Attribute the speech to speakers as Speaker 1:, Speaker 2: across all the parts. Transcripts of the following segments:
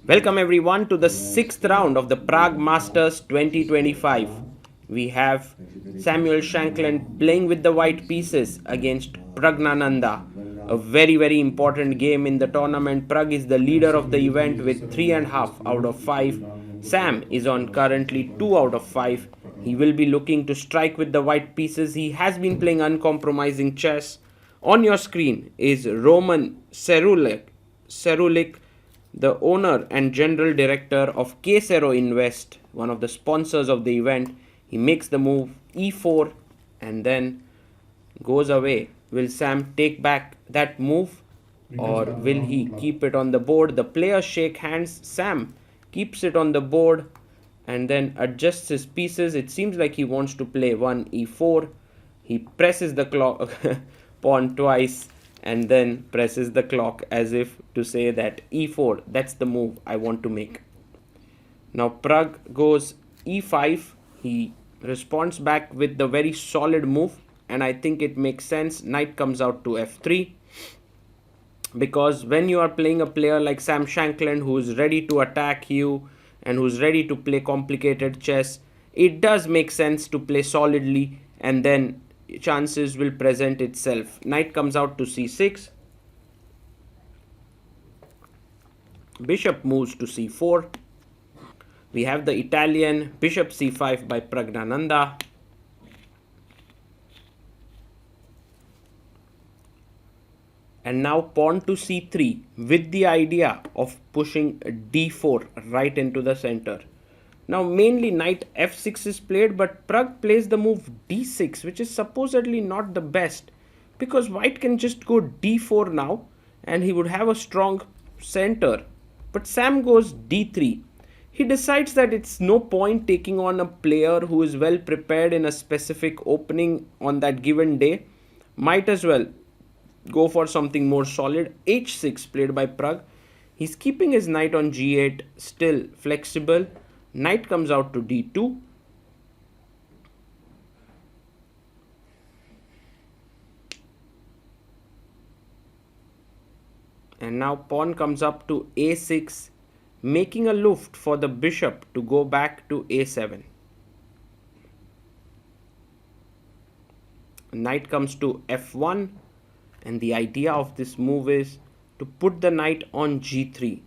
Speaker 1: Welcome everyone to the sixth round of the Prague Masters 2025. We have Samuel Shankland playing with the white pieces against Praggnanandhaa. A very important game in the tournament. Prague is the leader of the event with 3.5 out of 5. Sam is on currently 2 out of 5. He will be looking to strike with the white pieces. He has been playing uncompromising chess. On your screen is Roman Cerulik, the owner and general director of K0 Invest, one of the sponsors of the event. He makes the move e4 and then goes away. Will Sam take back that move or will he keep it on the board? The players shake hands. Sam keeps it on the board and then adjusts his pieces. It seems like he wants to play one e4. He presses the clock pawn twice and then presses the clock as if to say that e4, that's the move I want to make. Now Prague goes e5. He responds back with the very solid move, and I think it makes sense. Knight comes out to f3, because when you are playing a player like Sam Shankland who is ready to attack you and who's ready to play complicated chess, it does make sense to play solidly and then chances will present itself. Knight comes out to c6. Bishop moves to c4. We have the Italian bishop c5 by Praggnanandhaa. And now pawn to c3 with the idea of pushing d4 right into the center. Now mainly knight f6 is played, but Prague plays the move d6, which is supposedly not the best, because white can just go d4 now and he would have a strong center. But Sam goes d3. He decides that it's no point taking on a player who is well prepared in a specific opening on that given day. Might as well go for something more solid. h6 played by Prague. He's keeping his knight on g8 still flexible. Knight comes out to d2. And now pawn comes up to a6, making a luft for the bishop to go back to a7. Knight comes to f1, and the idea of this move is to put the knight on g3.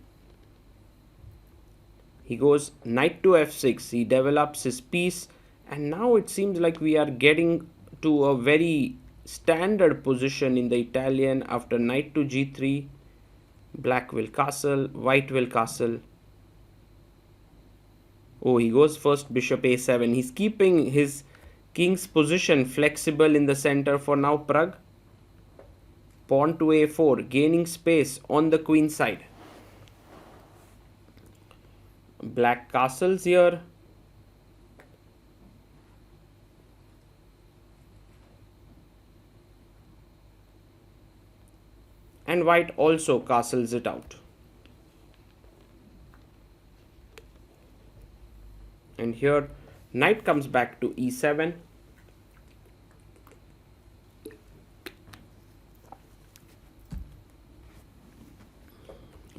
Speaker 1: He goes knight to f6. He develops his piece, and now it seems like we are getting to a very standard position in the Italian. After knight to g3, black will castle, white will castle. Oh, he goes first bishop a7. He's keeping his king's position flexible in the center for now, Prague. Pawn to a4, gaining space on the queen side. Black castles here. And white also castles it out. And here knight comes back to e7.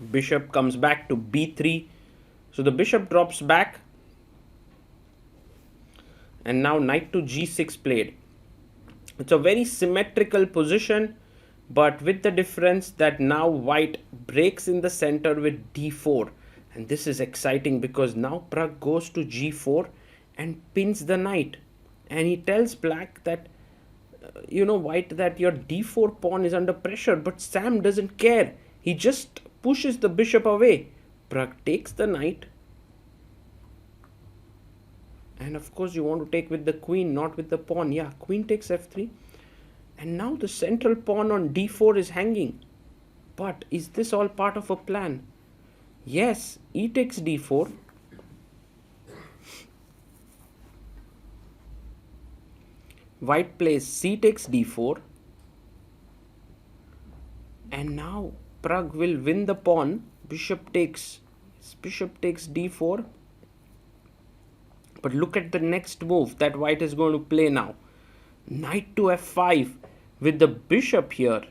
Speaker 1: Bishop comes back to b3. So the bishop drops back. And now knight to g6 played. It's a very symmetrical position, but with the difference that now white breaks in the center with d4. And this is exciting because now Prague goes to g4 and pins the knight. And he tells black that, white, that your d4 pawn is under pressure. But Sam doesn't care. He just pushes the bishop away. Prague takes the knight. And of course you want to take with the queen, not with the pawn. Yeah, queen takes f3. And now the central pawn on d4 is hanging. But is this all part of a plan? Yes, e takes d4. White plays c takes d4. And now Prague will win the pawn. Bishop takes d4. But look at the next move that white is going to play now. Knight to f5 with the bishop here.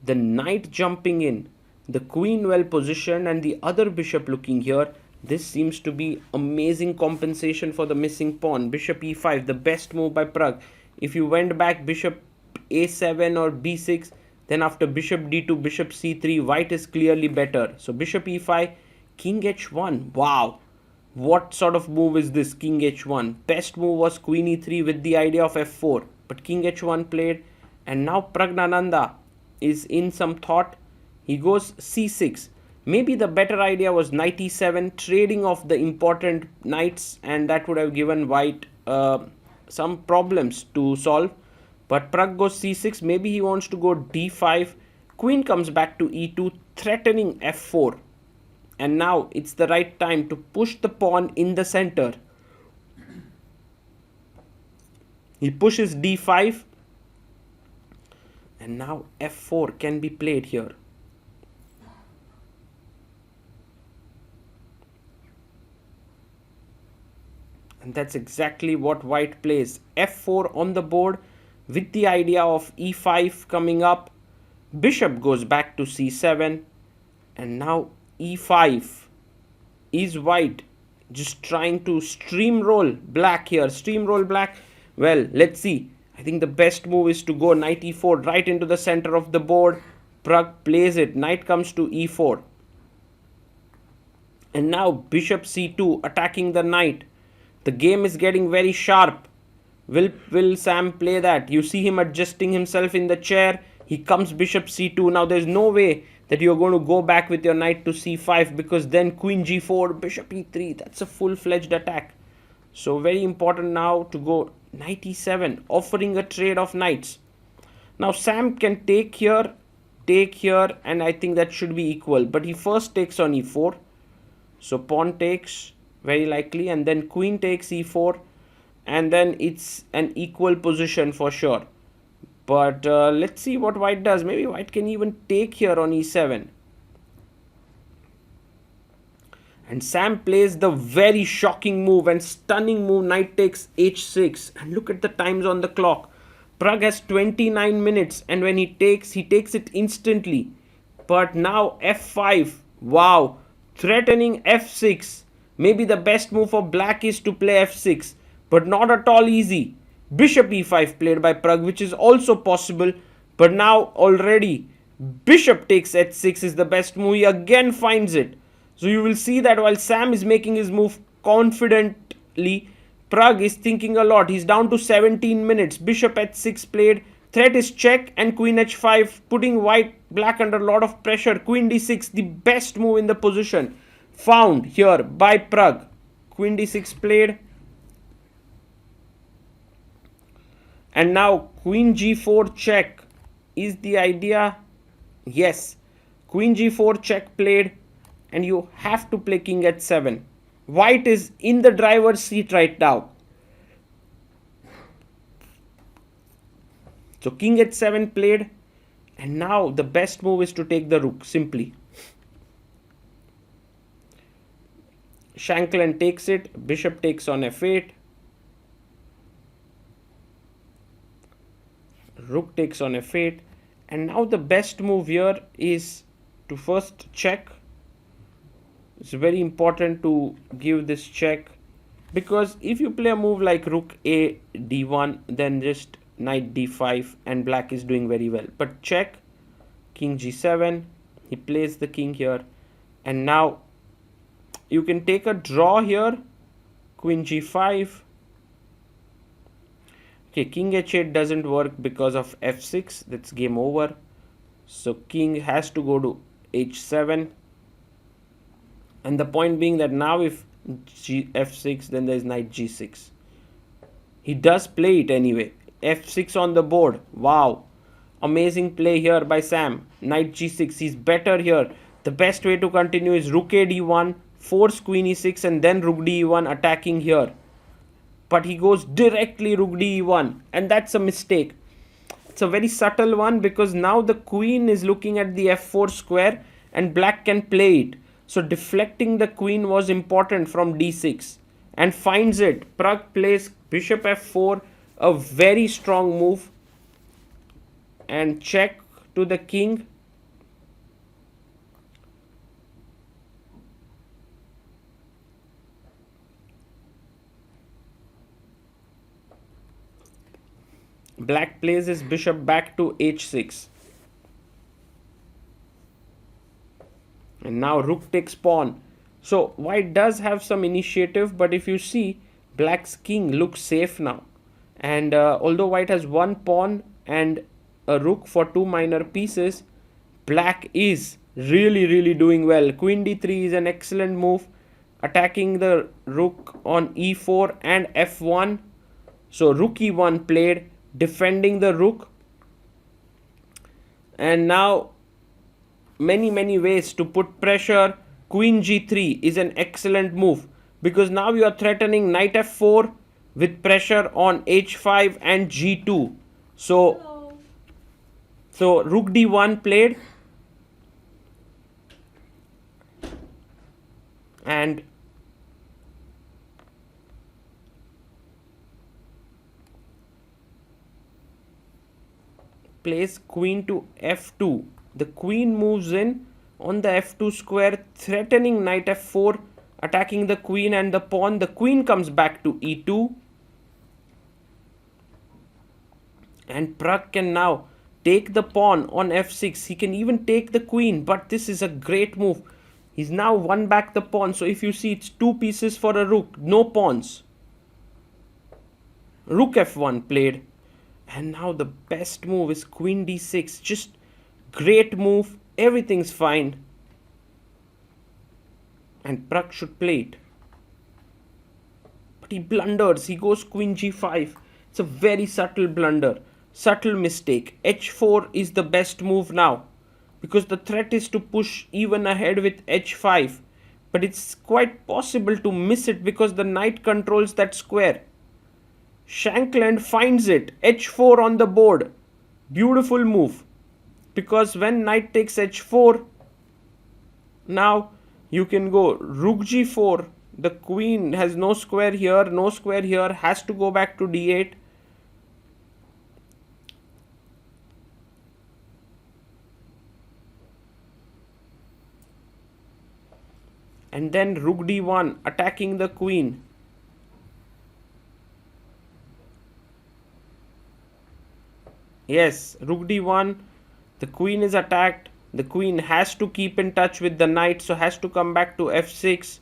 Speaker 1: The knight jumping in. The queen well positioned and the other bishop looking here. This seems to be amazing compensation for the missing pawn. Bishop e5, the best move by Pragg. If you went back bishop a7 or b6, then after bishop d2, bishop c3, white is clearly better. So bishop e5, king h1. Wow. What sort of move is this, king h1? Best move was queen e3 with the idea of f4. But king h1 played, and now Praggnanandhaa is in some thought. He goes c6. Maybe the better idea was knight e7, trading off the important knights, and that would have given white some problems to solve. But Pragg goes c6. Maybe he wants to go d5. Queen comes back to e2, threatening f4. And now it's the right time to push the pawn in the center. He pushes d5. And now f4 can be played here. And that's exactly what white plays. f4 on the board with the idea of e5 coming up. Bishop goes back to c7. And now e5 is white just trying to steamroll black here. Steamroll black. Well, let's see. I think the best move is to go knight e4 right into the center of the board. Pragg plays it. Knight comes to e4. And now bishop c2 attacking the knight. The game is getting very sharp. Will Sam play that? You see him adjusting himself in the chair. He comes bishop c2. Now there's no way that you're going to go back with your knight to c5, because then queen g4, bishop e3. That's a full-fledged attack. So very important now to go knight e7, offering a trade of knights. Now Sam can take here, and I think that should be equal. But he first takes on e4. So pawn takes, very likely, and then queen takes e4, and then it's an equal position for sure. But let's see what white does. Maybe white can even take here on e7. And Sam plays the very shocking move and stunning move, knight takes h6. And look at the times on the clock. Pragg has 29 minutes, and when he takes it instantly. But now f5, wow, threatening f6. Maybe the best move for black is to play f6, but not at all easy. Bishop e5 played by Pragg, which is also possible, but now already bishop takes h6 is the best move. He again finds it. So you will see that while Sam is making his move confidently, Pragg is thinking a lot. He's down to 17 minutes. Bishop h6 played. Threat is check and queen h5, putting black under a lot of pressure. Queen d6, the best move in the position, found here by Pragg. Queen d6 played. And now queen g4 check is the idea. Yes, queen g4 check played, and you have to play king h7. White is in the driver's seat right now. So king h7 played, and now the best move is to take the rook simply. Shankland takes it, bishop takes on f8. Rook takes on f8, and now the best move here is to first check. It's very important to give this check, because if you play a move like rook a d1, then just knight d5 and black is doing very well. But check, king g7, he plays the king here, and now you can take a draw here, queen g5. Okay, king h8 doesn't work because of f6. That's game over. So king has to go to h7. And the point being that now if f6, then there's knight g6. He does play it anyway. f6 on the board. Wow. Amazing play here by Sam. Knight g6. He's better here. The best way to continue is rook a d1, force queen e6, and then rook d1 attacking here. But he goes directly rook d1, and that's a mistake. It's a very subtle one, because now the queen is looking at the f4 square and black can play it. So deflecting the queen was important from d6, and finds it. Pragg plays bishop f4, a very strong move, and check to the king. Black plays his bishop back to h6. And now rook takes pawn. So white does have some initiative, but if you see, black's king looks safe now. And although white has one pawn and a rook for two minor pieces, black is really doing well. Queen d3 is an excellent move, attacking the rook on e4 and f1. So rook e1 played, defending the rook. And now many ways to put pressure. Queen g3 is an excellent move, because now you are threatening knight f4 with pressure on h5 and g2. So rook d1 played, and plays queen to f2. The queen moves in on the f2 square, threatening knight f4, attacking the queen and the pawn. The queen comes back to e2. And Pragg can now take the pawn on f6. He can even take the queen, but this is a great move. He's now won back the pawn. So if you see, it's two pieces for a rook, no pawns. Rook f1 played. And now the best move is queen d6. Just great move. Everything's fine. And Pragg should play it. But he blunders. He goes queen g5. It's a very subtle blunder. Subtle mistake. h4 is the best move now, because the threat is to push even ahead with h5. But it's quite possible to miss it because the knight controls that square. Shankland finds it. h4 on the board. Beautiful move. Because when knight takes h4, now you can go rook g4. The queen has no square here, no square here, has to go back to d8. And then rook d1, attacking the queen. Yes, rook d1, the queen is attacked. The queen has to keep in touch with the knight, so has to come back to f6.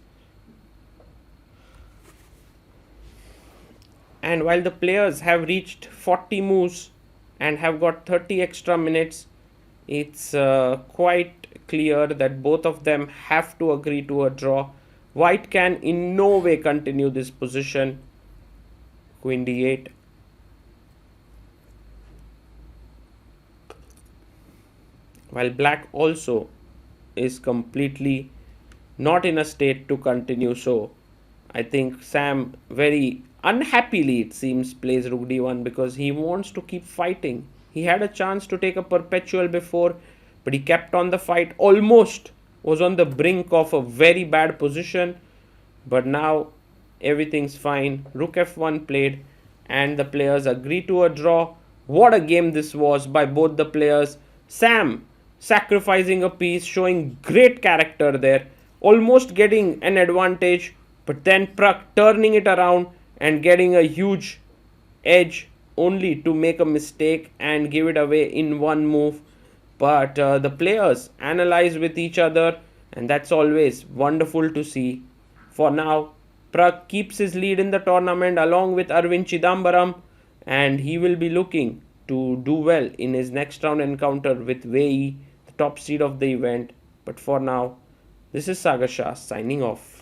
Speaker 1: And while the players have reached 40 moves and have got 30 extra minutes, it's quite clear that both of them have to agree to a draw. White can in no way continue this position. Queen d8. While black also is completely not in a state to continue. So I think Sam very unhappily, it seems, plays rook d1 because he wants to keep fighting. He had a chance to take a perpetual before, but he kept on the fight. Almost was on the brink of a very bad position, but now everything's fine. Rook f1 played and the players agree to a draw. What a game this was by both the players. Sam sacrificing a piece, showing great character there, almost getting an advantage, but then Pragg turning it around and getting a huge edge only to make a mistake and give it away in one move. But the players analyze with each other, and that's always wonderful to see. For now, Pragg keeps his lead in the tournament along with Arvind Chidambaram, and he will be looking to do well in his next round encounter with Wei, the top seed of the event. But for now, this is Sagar Shah signing off.